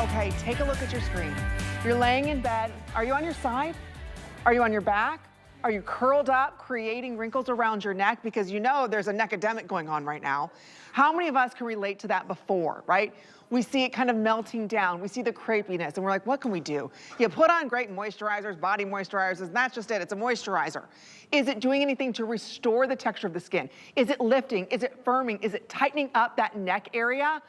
Okay, take a look at your screen. You're laying in bed. Are you on your side? Are you on your back? Are you curled up, creating wrinkles around your neck? Because you know there's a neckademic going on right now. How many of us can relate to that before, right? We see it kind of melting down. We see the crepiness, and we're like, what can we do? You put on great moisturizers, body moisturizers, and that's just it. It's a moisturizer. Is it doing anything to restore the texture of the skin? Is it lifting? Is it firming? Is it tightening up that neck area?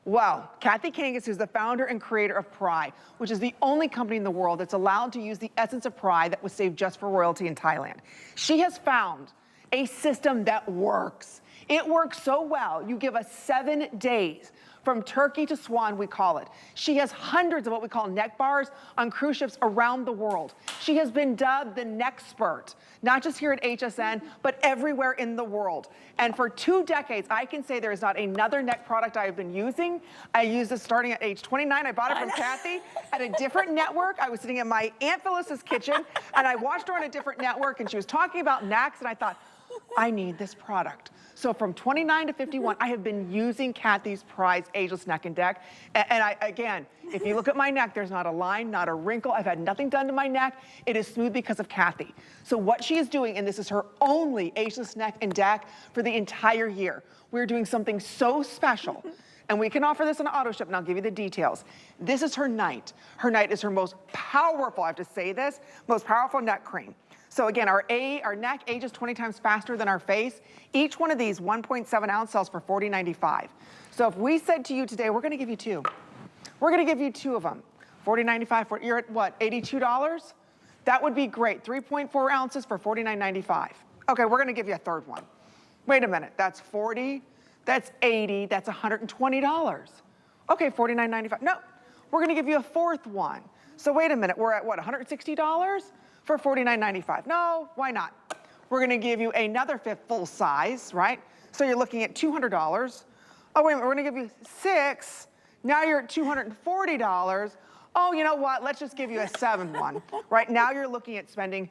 Well, Kathy Kangas, who's the founder and creator of PRAI, which is the only company in the world that's allowed to use the essence of PRAI that was saved just for royalty in Thailand. She has found a system that works. It works so well, you give us 7 days. From turkey to swan, we call it. She has hundreds of what we call neck bars on cruise ships around the world. She has been dubbed the Nexpert, not just here at HSN, but everywhere in the world. And for 2 decades, I can say there is not another neck product I have been using. I used this starting at age 29. I bought it from Kathy at a different network. I was sitting in my Aunt Phyllis's kitchen, and I watched her on a different network, and she was talking about necks, and I thought, I need this product. So from 29 to 51, I have been using Kathy's PRAI's Ageless Neck and Deck. And again, if you look at my neck, there's not a line, not a wrinkle. I've had nothing done to my neck. It is smooth because of Kathy. So what she is doing, and this is her only Ageless Neck and Deck for the entire year, we're doing something so special. And we can offer this on auto ship, and I'll give you the details. This is her Night. Her Night is her most powerful, I have to say this, most powerful neck cream. So again, our neck ages 20 times faster than our face. Each one of these 1.7 ounce sells for $40.95. So if we said to you today, we're gonna give you 2. We're gonna give you 2 of them. $40.95, you're at what, $82? That would be great. 3.4 ounces for $49.95. Okay, we're gonna give you a 3rd one. Wait a minute, that's 40, that's 80, that's $120. Okay, $49.95. No, we're gonna give you a 4th one. So wait a minute, we're at what, $160? For $49.95. No, why not? We're gonna give you another 5th full size, right? So you're looking at $200. Oh, wait a minute, we're gonna give you 6. Now you're at $240. Oh, you know what? Let's just give you a 7th one. Right now you're looking at spending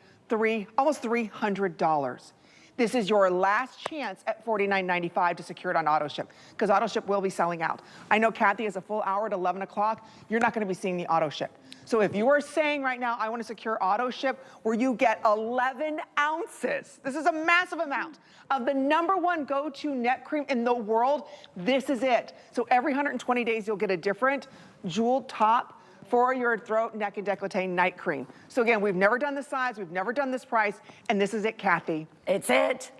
almost $300. This is your last chance at $49.95 to secure it on auto ship, because auto ship will be selling out. I know Kathy has a full hour at 11 o'clock. You're not gonna be seeing the auto ship. So if you are saying right now, I want to secure auto ship where you get 11 ounces, this is a massive amount, of the #1 go-to neck cream in the world, this is it. So every 120 days, you'll get a different jeweled top for your throat, neck, and décolleté night cream. So again, we've never done this size, we've never done this price, and this is it, Kathy. It's it.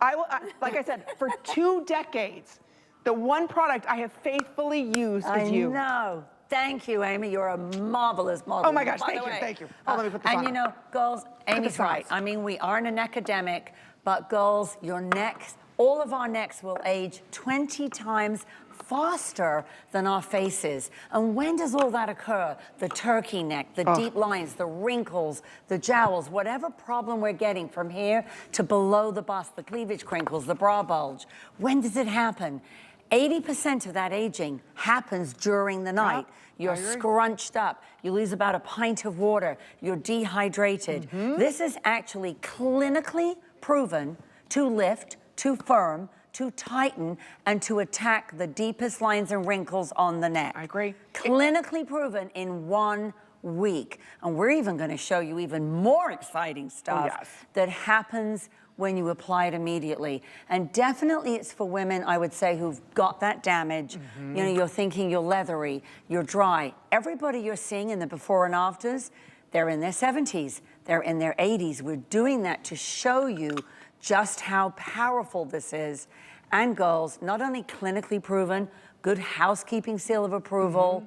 Like I said, for 2 decades, the one product I have faithfully used is you. I know. Thank you, Amy. You're a marvelous model. Oh my gosh, thank you. Oh, let me put this on. And you know, girls, Amy's right. I mean, we are in an academic, but girls, your necks, all of our necks will age 20 times faster than our faces. And when does all that occur? The turkey neck, the deep lines, the wrinkles, the jowls, whatever problem we're getting from here to below the bust, the cleavage crinkles, the bra bulge. When does it happen? 80% of that aging happens during the night. You're scrunched up. You lose about a pint of water. You're dehydrated. This is actually clinically proven to lift, to firm, to tighten, and to attack the deepest lines and wrinkles on the neck. I agree. Clinically proven in 1 week. And we're even going to show you even more exciting stuff that happens when you apply it immediately. And definitely it's for women, I would say, who've got that damage. You know, you're thinking you're leathery, you're dry. Everybody you're seeing in the before and afters, they're in their 70s, they're in their 80s. We're doing that to show you just how powerful this is. And girls, not only clinically proven, good housekeeping seal of approval,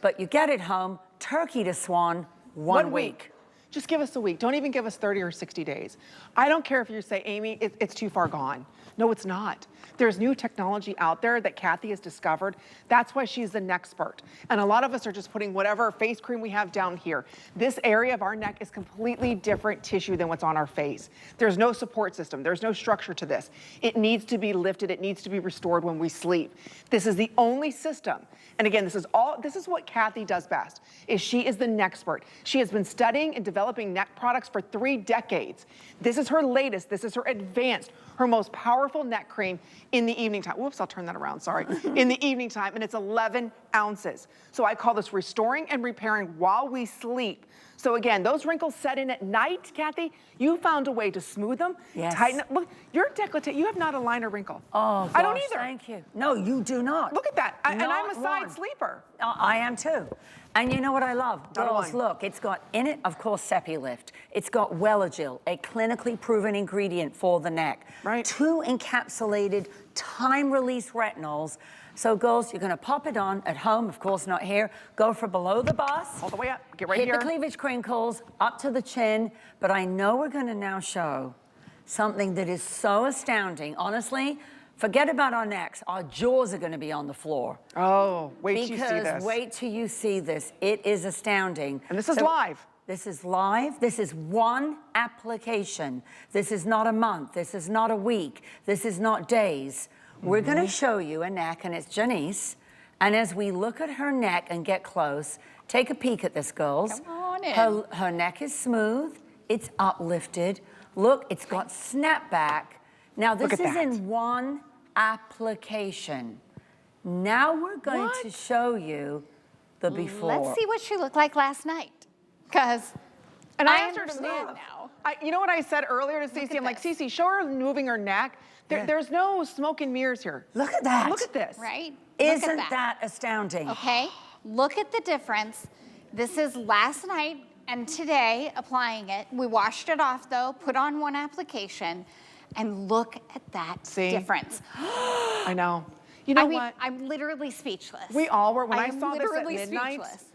but you get it home, turkey to swan, 1 week. Just give us a week. Don't even give us 30 or 60 days. I don't care if you say, Amy, it's too far gone. No, it's not. There's new technology out there that Kathy has discovered. That's why she's the Nexpert. And a lot of us are just putting whatever face cream we have down here. This area of our neck is completely different tissue than what's on our face. There's no support system. There's no structure to this. It needs to be lifted. It needs to be restored when we sleep. This is the only system. And again, this is what Kathy does best, is she is the Nexpert. She has been studying and developing developing neck products for 3 decades. This is her latest, this is her advanced, her most powerful neck cream in the evening time. Whoops, I'll turn that around, sorry. In the evening time, and it's 11 ounces. So I call this restoring and repairing while we sleep. So again, those wrinkles set in at night, Kathy, you found a way to smooth them, tighten them. Look, your décolleté, you have not a line or wrinkle. Oh, gosh, I don't either. Thank you. No, you do not. Look at that. And I'm a side sleeper. I am too. And you know what I love? Girls, look, it's got in it, of course, Lift. It's got Welligil, a clinically proven ingredient for the neck. Right. 2 encapsulated time-release retinols. So girls, you're gonna pop it on at home, of course not here. Go for below the bust. All the way up, get right here. here. Hit the cleavage crinkles, up to the chin. But I know we're gonna now show something that is so astounding. Honestly, forget about our necks. Our jaws are gonna be on the floor. Oh, wait till you see this. Because wait till you see this. It is astounding. And this is live. This is live. This is one application. This is not a month. This is not a week. This is not days. We're gonna show you a neck, and it's Janice. And as we look at her neck and get close, take a peek at this, girls. Come on in. Her neck is smooth. It's uplifted. Look, it's got snapback. Now this is in one application. Now we're going to show you the before. Let's see what she looked like last night, because I asked her understand to move. now. You know what I said earlier to Cece? I'm like, Cece, show her moving her neck. There's no smoke and mirrors here. Look at that. Look at this. Right? Isn't that astounding? Okay, look at the difference. This is last night and today applying it. We washed it off though, put on one application, and look at that difference. I know. You know what? I'm literally speechless. We all were. When I saw this at literally midnight, speechless.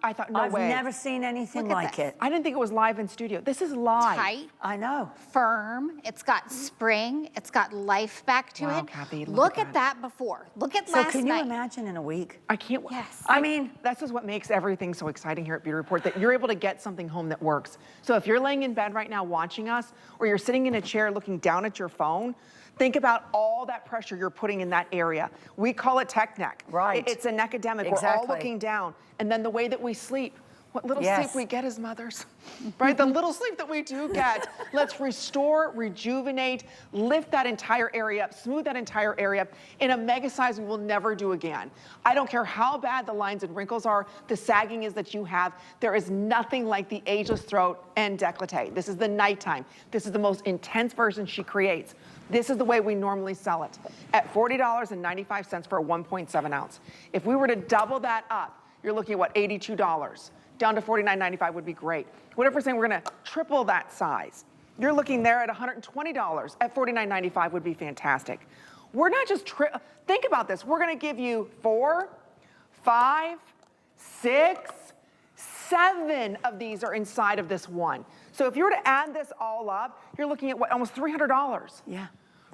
I thought, no way. I've never seen anything Look at like this. it. I didn't think it was live in studio. This is live. Tight, I know. firm, it's got spring, it's got life back to Wow, it. Kathy, look at that before. Look at So last can you night. imagine in a week? I can't. Yes. I mean, this is what makes everything so exciting here at Beauty Report, that you're able to get something home that works. So if you're laying in bed right now watching us, or you're sitting in a chair looking down at your phone, think about all that pressure you're putting in that area. We call it tech neck. Right. It's an academic. We're all looking down. And then the way that we sleep, what little sleep we get as mothers, right? The little sleep that we do get. Let's restore, rejuvenate, lift that entire area up, smooth that entire area up in a mega size we will never do again. I don't care how bad the lines and wrinkles are, the sagging is that you have, there is nothing like the Ageless Throat and Decolletage. This is the nighttime. This is the most intense version she creates. This is the way we normally sell it, at $40.95 for a 1.7 ounce. If we were to double that up, you're looking at what, $82? Down to $49.95 would be great. What if we're saying we're gonna triple that size? You're looking there at $120 at $49.95 would be fantastic. We're not just, think about this. We're gonna give you 4, 5, 6, 7 of these are inside of this one. So if you were to add this all up, you're looking at what, almost $300. Yeah.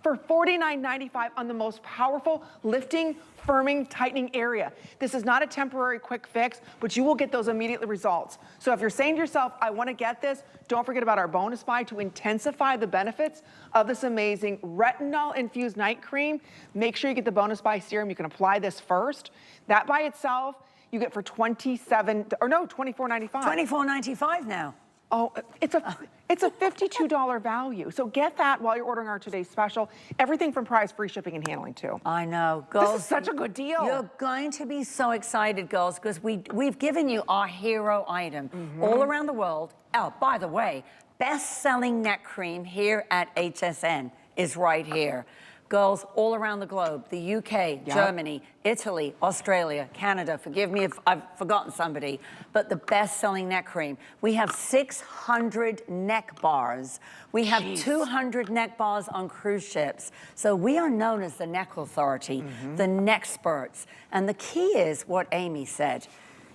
For $49.95 on the most powerful lifting, firming, tightening area. This is not a temporary quick fix, but you will get those immediate results. So if you're saying to yourself, I want to get this, don't forget about our bonus buy to intensify the benefits of this amazing retinol-infused night cream. Make sure you get the bonus buy serum. You can apply this first. That by itself, you get for $24.95. $24.95 now. Oh, it's a $52 value. So get that while you're ordering our today's special. Everything from PRAI is free shipping and handling too. I know, girls. This is such a good deal. You're going to be so excited, girls, because we've given you our hero item all around the world. Oh, by the way, best-selling neck cream here at HSN is right here. Girls all around the globe, the UK, Germany, Italy, Australia, Canada, forgive me if I've forgotten somebody, but the best-selling neck cream. We have 600 neck bars. We have 200 neck bars on cruise ships. So we are known as the neck authority, the Nexperts. And the key is what Amy said.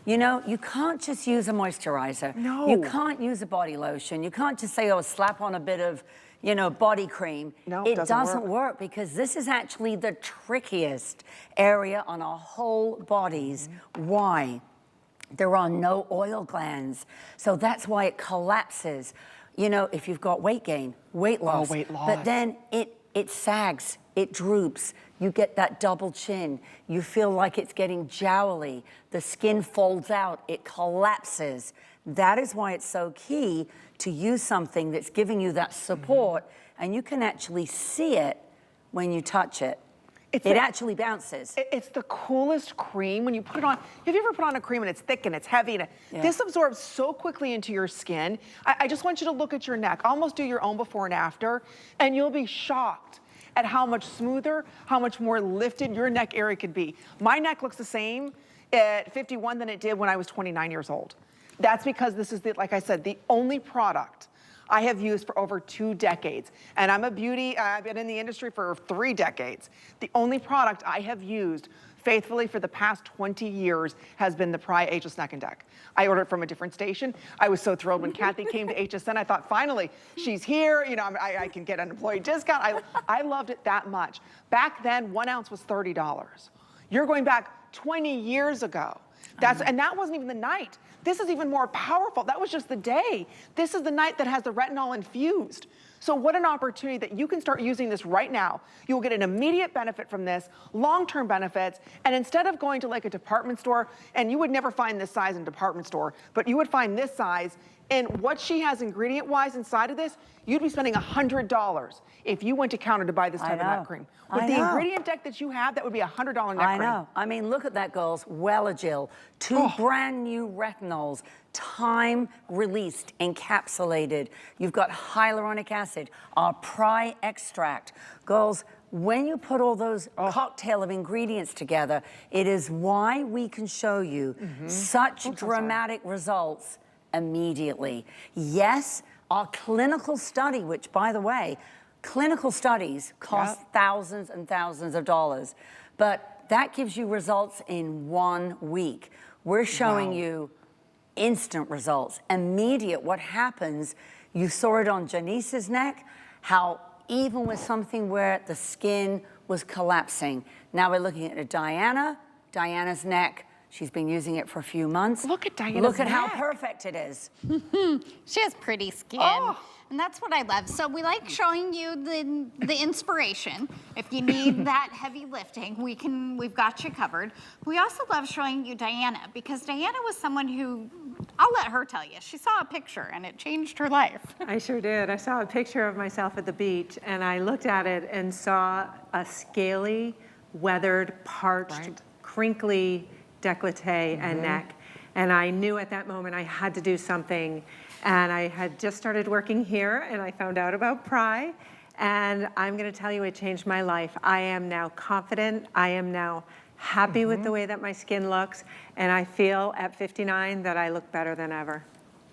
You know, you can't just use a moisturizer. No. You can't use a body lotion. You can't just say, oh, slap on a bit of, you know, body cream. No, it doesn't work because this is actually the trickiest area on our whole bodies. Why? There are no oil glands. So that's why it collapses. You know, if you've got weight gain, weight loss. Oh, weight loss. But then it sags, it droops. You get that double chin. You feel like it's getting jowly. The skin folds out, it collapses. That is why it's so key to use something that's giving you that support, and you can actually see it when you touch it. It actually bounces. It's the coolest cream when you put it on. Have you ever put on a cream and it's thick and it's heavy? And this absorbs so quickly into your skin. I just want you to look at your neck. Almost do your own before and after, and you'll be shocked at how much smoother, how much more lifted your neck area could be. My neck looks the same at 51 than it did when I was 29 years old. That's because this is, like I said, the only product I have used for over 2 decades. And I'm a beauty, I've been in the industry for 3 decades. The only product I have used faithfully for the past 20 years has been the PRAI Ageless Neck and Neck. I ordered it from a different station. I was so thrilled when Kathy came to HSN. I thought, finally, she's here. You know, I can get an employee discount. I loved it that much. Back then, 1 ounce was $30. You're going back 20 years ago. And that wasn't even the night. This is even more powerful. That was just the day. This is the night that has the retinol infused. So what an opportunity that you can start using this right now. You will get an immediate benefit from this, long-term benefits, and instead of going to like a department store, and you would never find this size in a department store, but you would find this size, and what she has ingredient-wise inside of this, you'd be spending $100 if you went to counter to buy this type of neck cream. With the ingredient deck that you have, that would be a $100 neck cream. I know. I mean, look at that, girls. Well-Agil, 2 brand new retinols, time-released, encapsulated. You've got hyaluronic acid, our PRAI extract. Girls, when you put all those cocktail of ingredients together, it is why we can show you such dramatic results immediately. Yes, our clinical study, which, by the way, clinical studies cost thousands and thousands of dollars, but that gives you results in 1 week. We're showing you instant results, immediate. What happens, you saw it on Janice's neck, how even with something where the skin was collapsing. Now we're looking at Diana's neck. She's been using it for a few months. Look at Diana's Look at neck. how perfect it is. She has pretty skin. And that's what I love. So we like showing you the inspiration. If you need that heavy lifting, we've got you covered. We also love showing you Diana, because Diana was someone who, I'll let her tell you, she saw a picture and it changed her life. I sure did. I saw a picture of myself at the beach and I looked at it and saw a scaly, weathered, parched, crinkly décolleté and neck. And I knew at that moment I had to do something. And I had just started working here and I found out about PRAI. And I'm gonna tell you, it changed my life. I am now confident. I am now happy with the way that my skin looks. And I feel at 59 that I look better than ever.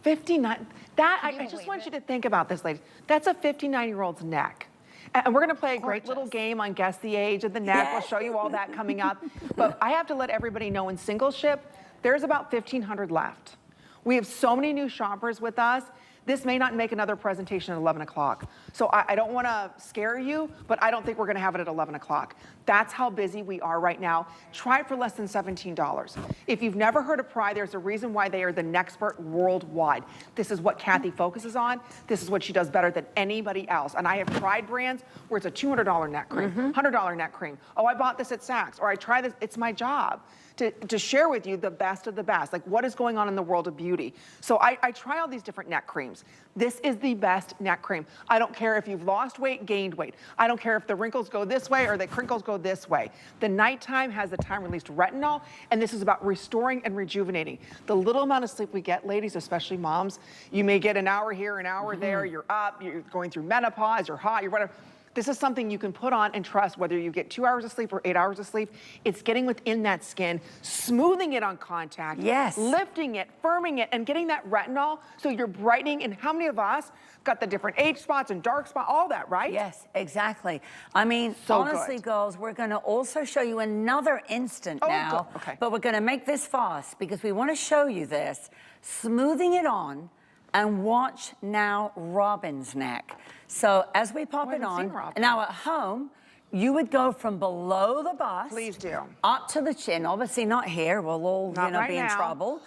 59, I just want you to think about this, ladies. That's a 59-year-old's neck. And we're gonna play a great little game on Guess the Age of the Neck. We'll show you all that coming up. But I have to let everybody know, in single ship, there's about 1,500 left. We have so many new shoppers with us. This may not make another presentation at 11 o'clock. So I don't wanna scare you, but I don't think we're gonna have it at 11 o'clock. That's how busy we are right now. Try it for less than $17. If you've never heard of PRAI, there's a reason why they are the Nexpert worldwide. This is what Kathy focuses on. This is what she does better than anybody else. And I have tried brands where it's a $200 neck cream, $100 neck cream. Oh, I bought this at Saks, or I tried this. It's my job to share with you the best of the best, like what is going on in the world of beauty. So I try all these different neck creams. This is the best neck cream. I don't care if you've lost weight, gained weight. I don't care if the wrinkles go this way or the crinkles go this way. The nighttime has the time-released retinol, and this is about restoring and rejuvenating. The little amount of sleep we get, ladies, especially moms, you may get an hour here, an hour there, you're up, you're going through menopause, you're hot, you're whatever. This is something you can put on and trust, whether you get 2 hours of sleep or 8 hours of sleep. It's getting within that skin, smoothing it on contact, lifting it, firming it, and getting that retinol so you're brightening. And how many of us got the different age spots and dark spots, all that, right? Yes, exactly. I mean, honestly, girls, we're gonna also show you another instant now, but we're gonna make this fast because we wanna show you this, smoothing it on. And watch now Robin's neck. So as we pop it on, now at home, you would go from below the bust. Please do. Up to the chin. Obviously not here, we'll all be in trouble.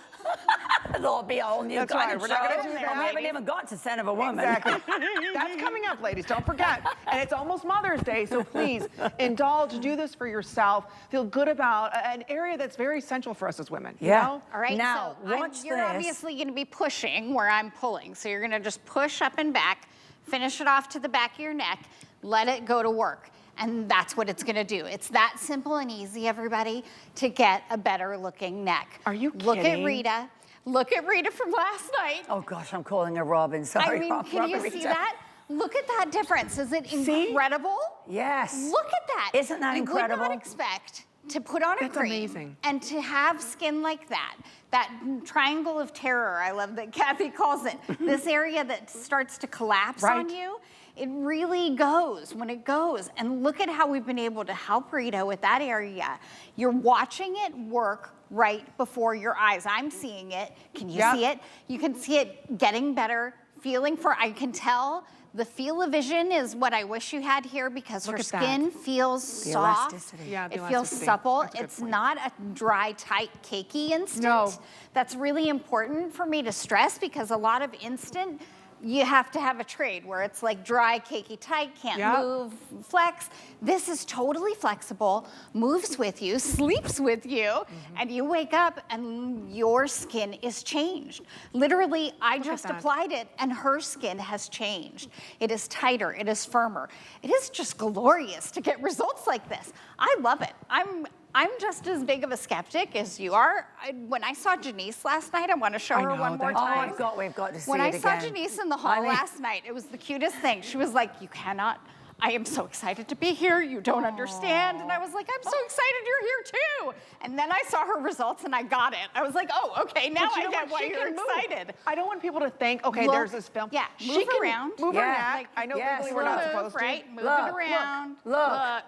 thought it'd be a whole new That's kind right, of we're show. not gonna do that, And we haven't ladies. even got to Scent of a Woman. Exactly. That's coming up, ladies. Don't forget. And it's almost Mother's Day, so please indulge, do this for yourself. Feel good about an area that's very essential for us as women. You Yeah. know? All right, Now, so watch you're this. obviously gonna be pushing where I'm pulling. So you're gonna just push up and back, finish it off to the back of your neck, let it go to work. And that's what it's gonna do. It's that simple and easy, everybody, to get a better looking neck. Are you Look at kidding? Rita. Look at Rita from last night. Oh gosh, I'm calling her Robin. Sorry, I mean, can you see that? Look at that difference. Is it incredible? Yes. Look at that. Isn't that incredible? You would not expect to put on a That's cream amazing. and to have skin like that. That triangle of terror, I love that Kathy calls it. This area that starts to collapse on you. It really goes when it goes. And look at how we've been able to help Rita with that area. You're watching it work right before your eyes. I'm seeing it. Can you see it? You can see it getting better, feeling for, I can tell the feel of vision is what I wish you had here because her skin feels soft. elasticity. Yeah, the it feels elasticity. supple. That's a good It's point. not a dry, tight, cakey instant. No. That's really important for me to stress because a lot of instant, you have to have a trade where it's like dry, cakey, tight, can't move, flex. This is totally flexible, moves with you, sleeps with you, and you wake up and your skin is changed. Literally, I just applied it and her skin has changed. It is tighter, it is firmer. It is just glorious to get results like this. I love it. I'm just as big of a skeptic as you are. When I saw Janice last night, I want to show her one more time. We've got to see When it I again. saw Janice in the hall last night, it was the cutest thing. She was like, you cannot, I am so excited to be here. You don't understand. And I was like, I'm so excited you're here too. And then I saw her results and I got it. I was like, oh, okay, now But you I know get what? why She you're can move. excited. I don't want people to think, okay, Look, there's this film. yeah, She move can around. move her Yeah. neck. I know Yes, legally we're not Move, supposed to. right? Move Look, it around. look.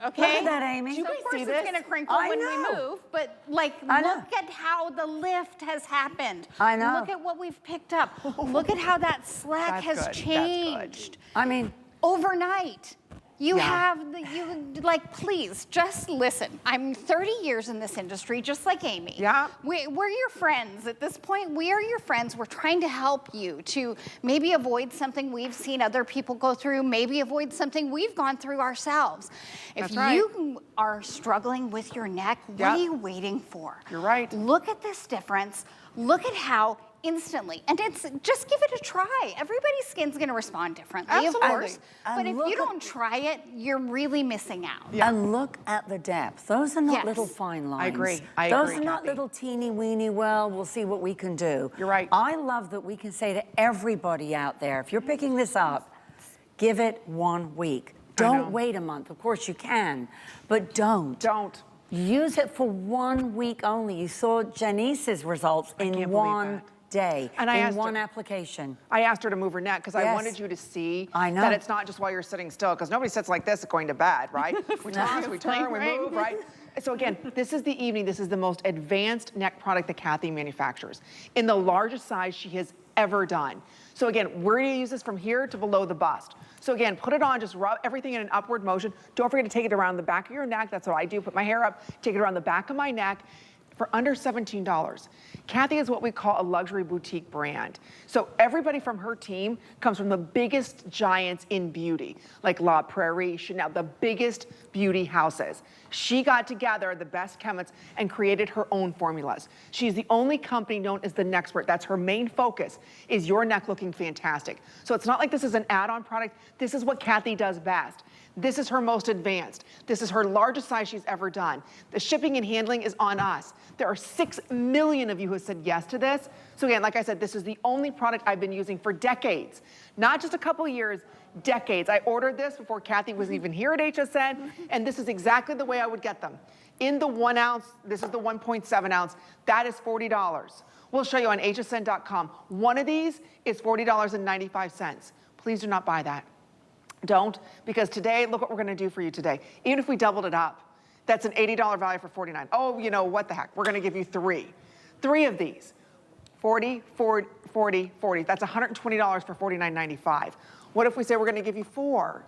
Okay. Look at that, Amy. Do you So guys of course see it's this? gonna crinkle I when know. we move, but like I know. look at how the lift has happened. I know. Look at what we've picked up. Look at how that slack That's has good. That's good. changed I mean, overnight. You Yeah. have the, like, please, just listen. I'm 30 years in this industry, just like Amy. Yeah. We're your friends. At this point, we are your friends. We're trying to help you to maybe avoid something we've seen other people go through, maybe avoid something we've gone through ourselves. If That's right. you are struggling with your neck, what Yeah. are you waiting for? You're right. Look at this difference. Look at how instantly, and it's just give it a try. Everybody's skin's gonna respond differently, Absolutely. of course. And But if look you at- don't try it, you're really missing out. and look at the depth. Those are not Yes. little fine lines. agree. I Those agree, are not Kathy. little teeny weeny, well, we'll see what we can do. You're right. I love that we can say to everybody out there, if you're picking this up, give it 1 week. know. Don't wait a month. Of course you can, but don't. Don't. Use it for 1 week only. You saw Janice's results in can't believe one that. day, And I in asked one her- application. I asked her to move her neck because I Yes. wanted you to see I know. that it's not just while you're sitting still, because nobody sits like this going to bed, right? We toss, we turn, we Right. move, right? So again, this is the evening. This is the most advanced neck product that Kathy manufactures in the largest size she has ever done. So again, we're gonna use this from here to below the bust. So again, put it on, just rub everything in an upward motion. Don't forget to take it around the back of your neck. That's what I do, put my hair up, take it around the back of my neck for under $17. Kathy is what we call a luxury boutique brand. So everybody from her team comes from the biggest giants in beauty, like La Prairie, Chanel, the biggest beauty houses. She got together the best chemists and created her own formulas. She's the only company known as the Nexpert. That's her main focus, is your neck looking fantastic. So it's not like this is an add-on product. This is what Kathy does best. This is her most advanced. This is her largest size she's ever done. The shipping and handling is on us. There are 6 million of you who have said yes to this. So again, like I said, this is the only product I've been using for decades. Not just a couple of years, decades. I ordered this before Kathy was even here at HSN, and this is exactly the way I would get them. In the 1 ounce, this is the 1.7 ounce, that is $40. We'll show you on hsn.com. One of these is $40.95. Please do not buy that. Don't, because today, look what we're gonna do for you today. Even if we doubled it up, that's an $80 value for $49. Oh, you know, what the heck, we're gonna give you 3. 3 of these, 40, 40, 40, 40. That's $120 for $49.95. What if we say we're gonna give you 4?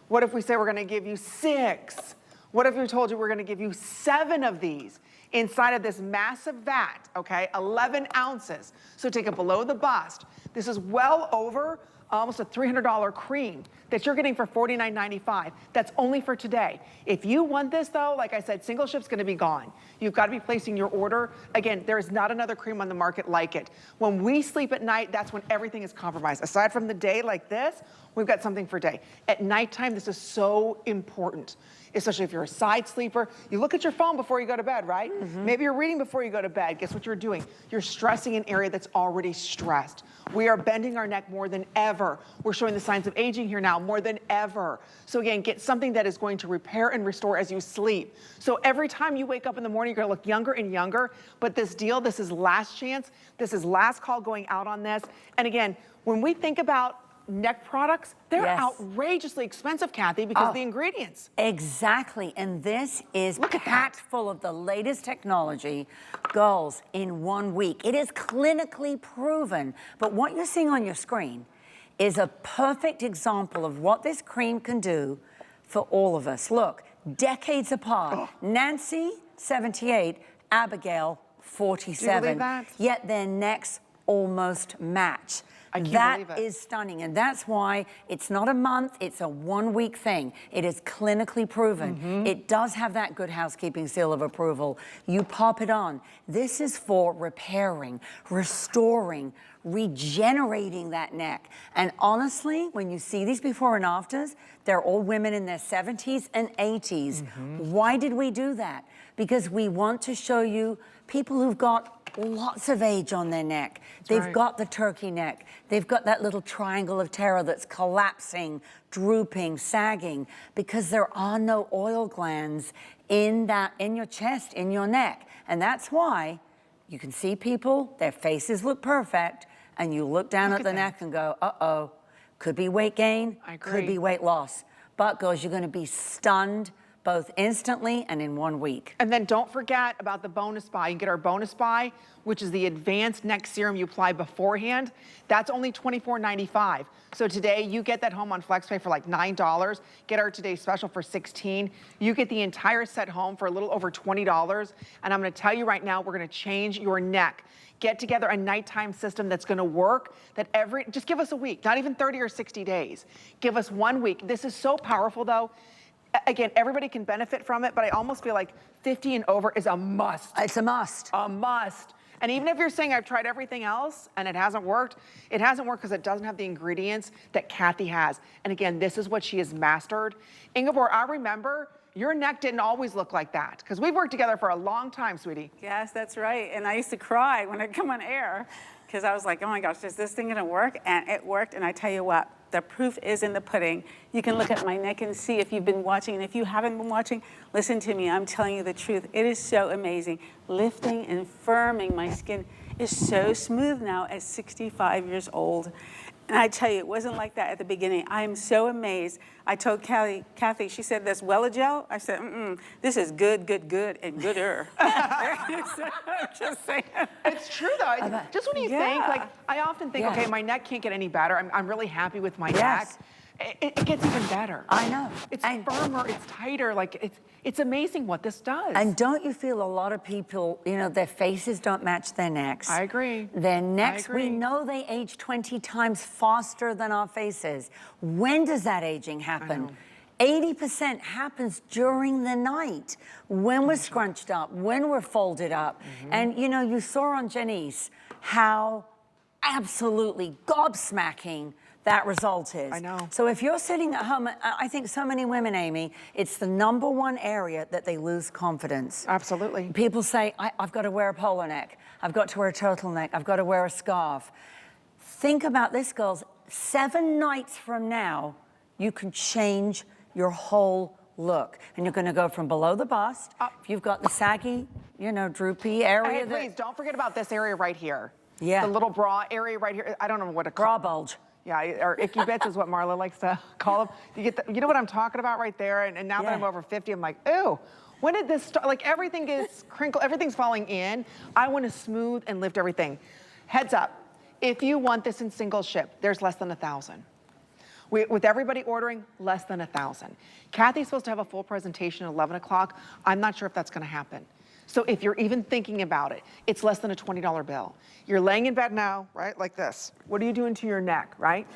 What if we say we're gonna give you 6? What if we told you we're gonna give you 7 of these inside of this massive vat, okay? 11 ounces. So take it below the bust. This is well over almost a $300 cream that you're getting for $49.95. That's only for today. If you want this though, like I said, single ship's gonna be gone. You've got to be placing your order. Again, there is not another cream on the market like it. When we sleep at night, that's when everything is compromised. Aside from the day like this, we've got something for day. At nighttime, this is so important, especially if you're a side sleeper. You look at your phone before you go to bed, right? Maybe you're reading before you go to bed. Guess what you're doing? You're stressing an area that's already stressed. We are bending our neck more than ever. We're showing the signs of aging here now more than ever. So again, get something that is going to repair and restore as you sleep. So every time you wake up in the morning, you're gonna look younger and younger. But this deal, this is last chance. This is last call going out on this. And again, when we think about neck products, they're outrageously expensive, Kathy, because of the ingredients. Exactly, and this is packed full of the latest technology. Girls, in 1 week. It is clinically proven, but what you're seeing on your screen is a perfect example of what this cream can do for all of us. Look, decades apart. Nancy, 78, Abigail, 47. Do you believe that? Yet their necks almost match. I can't believe That it. is stunning, and that's why it's not a month, it's a 1 week thing. It is clinically proven. It does have that good housekeeping seal of approval. You pop it on. This is for repairing, restoring, regenerating that neck. And honestly, when you see these before and afters, they're all women in their 70s and 80s. Why did we do that? Because we want to show you people who've got lots of age on their neck. They've got the turkey neck. They've got that little triangle of terror that's collapsing, drooping, sagging, because there are no oil glands in your chest, in your neck. And that's why you can see people, their faces look perfect, and you look down at the neck and go, uh-oh, could be weight gain, could be weight loss. But girls, you're gonna be stunned both instantly and in 1 week. And then don't forget about the bonus buy. You can get our bonus buy, which is the advanced neck serum you apply beforehand. That's only $24.95. So today you get that home on FlexPay for like $9. Get our today's special for $16. You get the entire set home for a little over $20. And I'm gonna tell you right now, we're gonna change your neck. Get together a nighttime system that's gonna work, just give us a week, not even 30 or 60 days. Give us 1 week. This is so powerful though. Again, everybody can benefit from it, but I almost feel like 50 and over is a must. It's a must. A must. And even if you're saying I've tried everything else and it hasn't worked because it doesn't have the ingredients that Kathy has. And again, this is what she has mastered. Ingeborg, I remember your neck didn't always look like that because we've worked together for a long time, sweetie. Yes, that's right. And I used to cry when I'd come on air because I was like, oh my gosh, is this thing gonna work? And it worked, and I tell you what, the proof is in the pudding. You can look at my neck and see if you've been watching, and if you haven't been watching, listen to me, I'm telling you the truth. It is so amazing. Lifting and firming my skin is so smooth now at 65 years old. And I tell you, it wasn't like that at the beginning. I am so amazed. I told Kathy, she said, "That's Wellagel?" I said, this is good, good, good, and gooder. Just saying. It's true though. Just when you think, like, I often think, okay, my neck can't get any better. I'm really happy with my neck. It gets even better. I know. It's firmer, it's tighter, like it's amazing what this does. And don't you feel a lot of people, you know, their faces don't match their necks. I agree. Their necks, I agree. we know they age 20 times faster than our faces. When does that aging happen? 80% happens during the night, when we're scrunched up, when we're folded up. And you know, you saw on Janice how absolutely gobsmacking that result is. I know. So if you're sitting at home, I think so many women, Amy, it's the #1 area that they lose confidence. Absolutely. People say, I've got to wear a polo neck, I've got to wear a turtleneck, I've got to wear a scarf. Think about this, girls. 7 nights from now, you can change your whole look. And you're gonna go from below the bust, if you've got the saggy, you know, droopy area. Hey, please, don't forget about this area right here. Yeah. The little bra area right here. I don't know what to call Bra it. bulge. Yeah, or icky bits is what Marla likes to call them. You know what I'm talking about right there? And now that I'm over 50, I'm like, ew, when did this start? Like everything gets crinkled, everything's falling in. I want to smooth and lift everything. Heads up, if you want this in single ship, there's less than 1,000. With everybody ordering, less than 1,000. Kathy's supposed to have a full presentation at 11 o'clock. I'm not sure if that's gonna happen. So if you're even thinking about it, it's less than a $20 bill. You're laying in bed now, right, like this. What are you doing to your neck, right?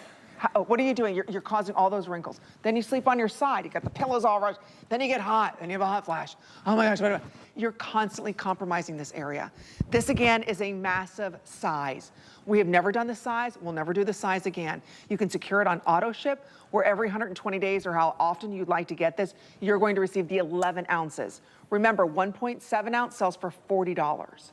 What are you doing? You're causing all those wrinkles. Then you sleep on your side. You got the pillows all rushed. Then you get hot, and you have a hot flash. Oh my gosh, what do I do? You're constantly compromising this area. This again is a massive size. We have never done the size. We'll never do the size again. You can secure it on auto ship, where every 120 days or how often you'd like to get this, you're going to receive the 11 ounces. Remember, 1.7 ounce sells for $40.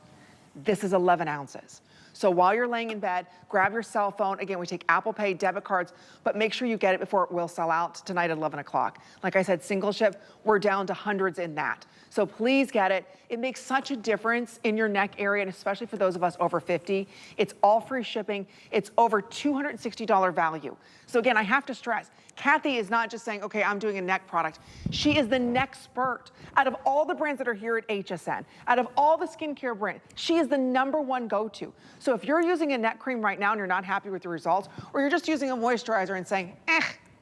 This is 11 ounces. So while you're laying in bed, grab your cell phone. Again, we take Apple Pay, debit cards, but make sure you get it before it will sell out tonight at 11 o'clock. Like I said, single ship, we're down to hundreds in that. So please get it. It makes such a difference in your neck area, and especially for those of us over 50. It's all free shipping. It's over $260 value. So again, I have to stress, Kathy is not just saying, okay, I'm doing a neck product. She is the neck-spert. Out of all the brands that are here at HSN, out of all the skincare brands, she is the #1 go-to. So if you're using a neck cream right now and you're not happy with the results, or you're just using a moisturizer and saying,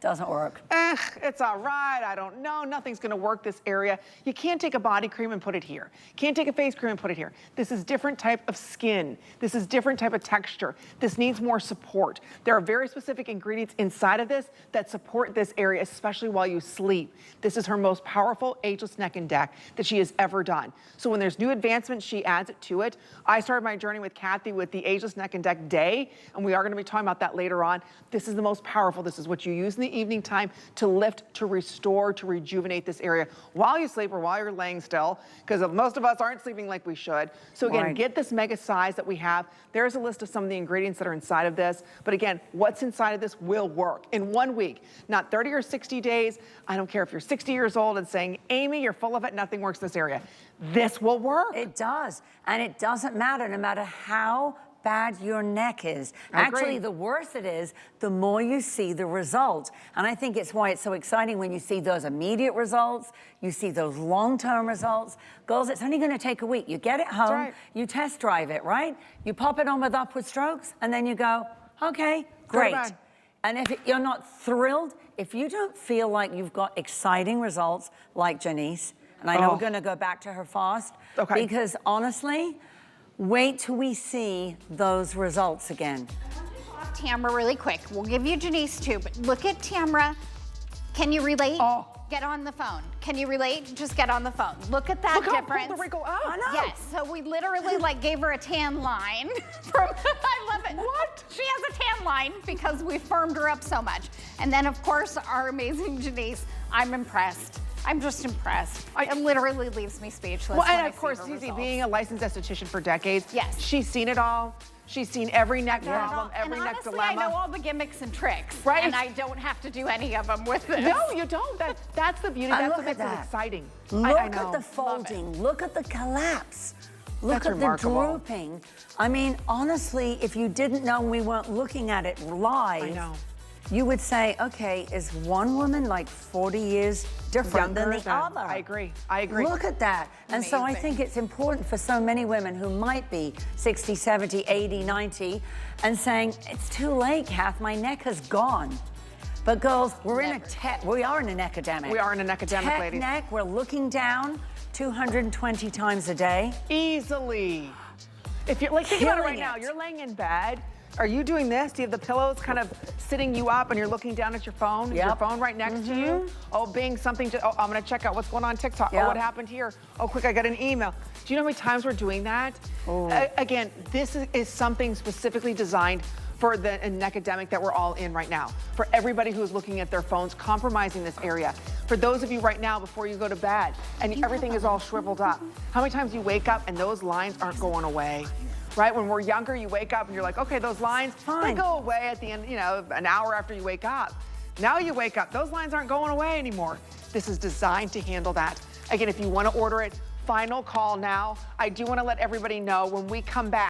doesn't work. It's all right, I don't know, nothing's gonna work this area. You can't take a body cream and put it here. Can't take a face cream and put it here. This is different type of skin. This is different type of texture. This needs more support. There are very specific ingredients inside of this that support this area, especially while you sleep. This is her most powerful ageless neck and neck that she has ever done. So when there's new advancements, she adds it to it. I started my journey with Kathy with the Ageless Neck and Neck Day, and we are gonna be talking about that later on. This is the most powerful. This is what you use in the evening time to lift, to restore, to rejuvenate this area while you sleep or while you're laying still, because most of us aren't sleeping like we should. So again, get this mega size that we have. There's a list of some of the ingredients that are inside of this. But again, what's inside of this will work in 1 week, not 30 or 60 days. I don't care if you're 60 years old and saying, Amy, you're full of it, nothing works in this area. This will work. It does. And it doesn't matter, no matter how bad your neck is. Actually, the worse it is, the more you see the results. And I think it's why it's so exciting when you see those immediate results, you see those long-term results. Girls, it's only gonna take a week. You get it home, you test drive it, right? You pop it on with upward strokes, and then you go, okay, great. And if you're not thrilled, if you don't feel like you've got exciting results like Janice, and I know we're gonna go back to her fast, because honestly, wait till we see those results again. Tamra really quick. We'll give you Janice too, but look at Tamra. Can you relate? Get on the phone. Can you relate? Just get on the phone. Look at that difference. Look how the wrinkle up. I know. Yes, so we literally like gave her a tan line. I love it. What? She has a tan line because we firmed her up so much. And then of course, our amazing Janice, I'm impressed. I'm just impressed. It literally leaves me speechless. Well, and of course, Susie, being a licensed esthetician for decades, she's seen it all. She's seen every neck problem, every neck dilemma. I know all the gimmicks and tricks, and I don't have to do any of them with this. No, you don't. That's the beauty. That's what makes it exciting. Look at the folding. Look at the collapse. Look at the drooping. I mean, honestly, if you didn't know we weren't looking at it live, you would say, okay, is one woman like 40 years different than the other? I agree. I agree. Look at that. And so I think it's important for so many women who might be 60, 70, 80, 90, and saying, it's too late, Kath, my neck has gone. But girls, we are in a neckademic. We are in a neckademic, ladies. Neck, we're looking down 220 times a day. Easily. If you're like, think about it right now, you're laying in bed. Are you doing this? Do you have the pillows kind of sitting you up and you're looking down at your phone? Is your phone right next to you? Oh, being something, I'm gonna check out what's going on TikTok. Oh, what happened here? Oh, quick, I got an email. Do you know how many times we're doing that? Again, this is something specifically designed for the neckademic that we're all in right now. For everybody who's looking at their phones, compromising this area. For those of you right now, before you go to bed, and everything is all shriveled up. How many times you wake up and those lines aren't going away? Right, when we're younger, you wake up and you're like, okay, those lines, they go away at the end, you know, an hour after you wake up. Now you wake up, those lines aren't going away anymore. This is designed to handle that. Again, if you want to order it, final call now. I do want to let everybody know when we come back.